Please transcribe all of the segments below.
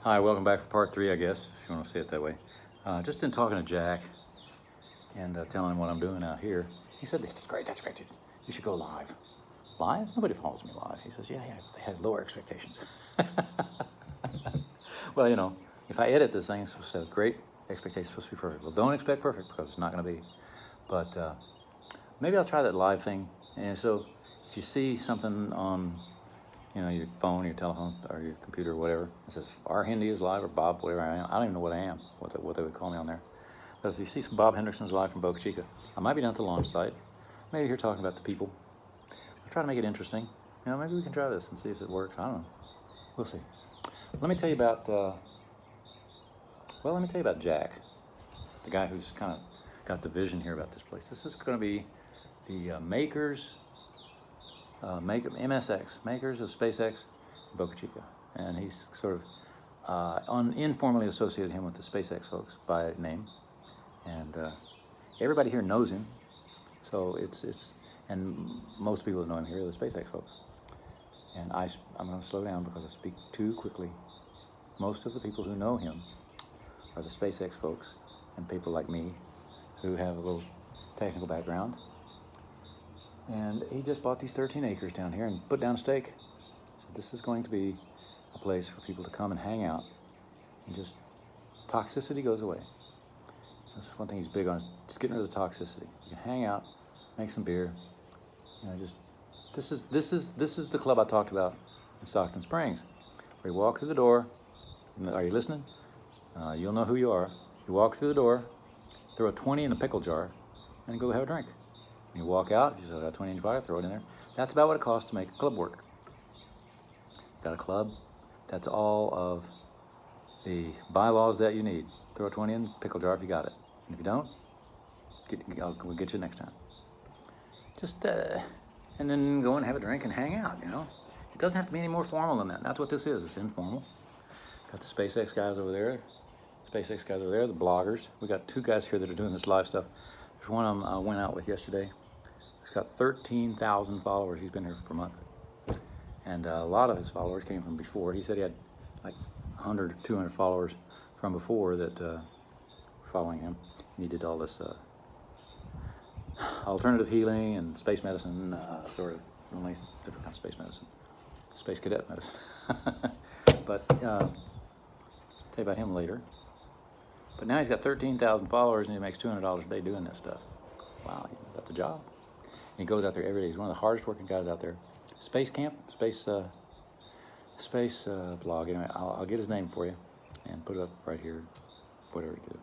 Hi, welcome back for part 3, I guess, if you want to say it that way. Just in talking to Jack and telling him what I'm doing out here, he said, that's great, you should go live. Live? Nobody follows me live. He says, yeah, they had lower expectations. Well, you know, if I edit this thing, it's supposed to have great expectations, supposed to be perfect. Well, don't expect perfect because it's not going to be. But maybe I'll try that live thing. And so if you see something on your phone, your telephone, or your computer, or whatever. It says, R. Hindi is live, or Bob, whatever I am. I don't even know what I am, what they would call me on there. But if you see some Bob Henderson's live from Boca Chica, I might be down at the launch site. Maybe here talking about the people. I'll try to make it interesting. Maybe we can try this and see if it works. I don't know. We'll see. Let me tell you about, Jack, the guy who's kind of got the vision here about this place. This is going to be the makers of SpaceX, Boca Chica, and he's sort of informally associated him with the SpaceX folks by name, and everybody here knows him. So and most people that know him here are the SpaceX folks. And I'm going to slow down because I speak too quickly. Most of the people who know him are the SpaceX folks and people like me who have a little technical background. And he just bought these 13 acres down here and put down a stake. So this is going to be a place for people to come and hang out. And just toxicity goes away. That's one thing he's big on, just getting rid of the toxicity. You can hang out, make some beer. This is the club I talked about in Stockton Springs, where you walk through the door. Are you listening? You'll know who you are. You walk through the door, throw a 20 in a pickle jar, and go have a drink. You walk out, if you still got 20 in your pocket, throw it in there. That's about what it costs to make a club work. Got a club, that's all of the bylaws that you need. Throw a 20 in, pickle jar if you got it. And if you don't, we'll get you next time. And then go and have a drink and hang out, It doesn't have to be any more formal than that. That's what this is, it's informal. Got the SpaceX guys over there, the bloggers. We got 2 guys here that are doing this live stuff. There's one of them I went out with yesterday. He's got 13,000 followers. He's been here for a month. And a lot of his followers came from before. He said he had like 100 or 200 followers from before that were following him. And he did all this alternative healing and space medicine, sort of, only different kind of space medicine. Space cadet medicine. But tell you about him later. But now he's got 13,000 followers and he makes $200 a day doing this stuff. Wow, that's a job. And he goes out there every day. He's one of the hardest working guys out there. Space Camp, space blog. Anyway, I'll get his name for you and put it up right here, whatever you do.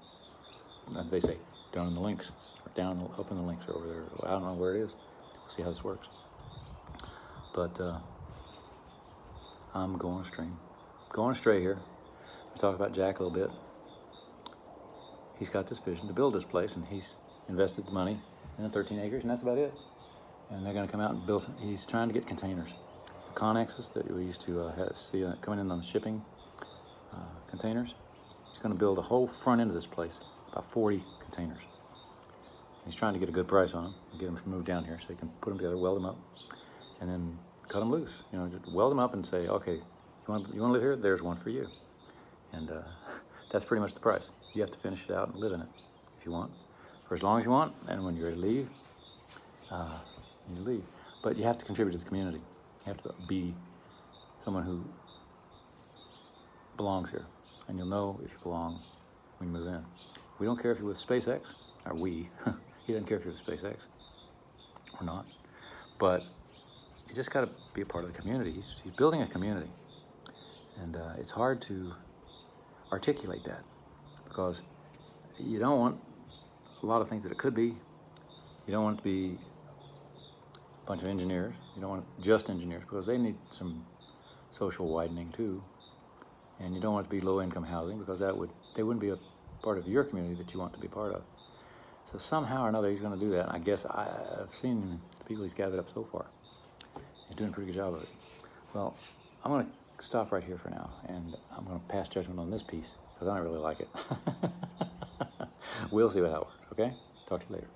As they say, down in the links, or up in the links, or over there. I don't know where it is. We'll see how this works. But I'm going astray here. We talk about Jack a little bit. He's got this vision to build this place, and he's invested the money in the 13 acres, and that's about it. And they're going to come out and build he's trying to get containers. The Connexes that we used to see coming in on the shipping containers. He's going to build a whole front end of this place, about 40 containers. He's trying to get a good price on them, and get them moved down here so he can put them together, weld them up, and then cut them loose. Just weld them up and say, okay, you want to live here? There's one for you. And that's pretty much the price. You have to finish it out and live in it if you want, for as long as you want. And when you're ready to leave, you leave. But you have to contribute to the community. You have to be someone who belongs here, and you'll know if you belong when you move in. We don't care if you're with SpaceX, or we. He doesn't care if you're with SpaceX or not. But you just got to be a part of the community. He's building a community, and it's hard to articulate that because you don't want a lot of things that it could be. You don't want it to be a bunch of engineers. You don't want just engineers because they need some social widening too. And you don't want it to be low-income housing because they wouldn't be a part of your community that you want to be part of. So somehow or another he's going to do that. And I guess I've seen the people he's gathered up so far. He's doing a pretty good job of it. Well, I'm going to stop right here for now, and I'm going to pass judgment on this piece because I don't really like it. We'll see how it works, okay? Talk to you later.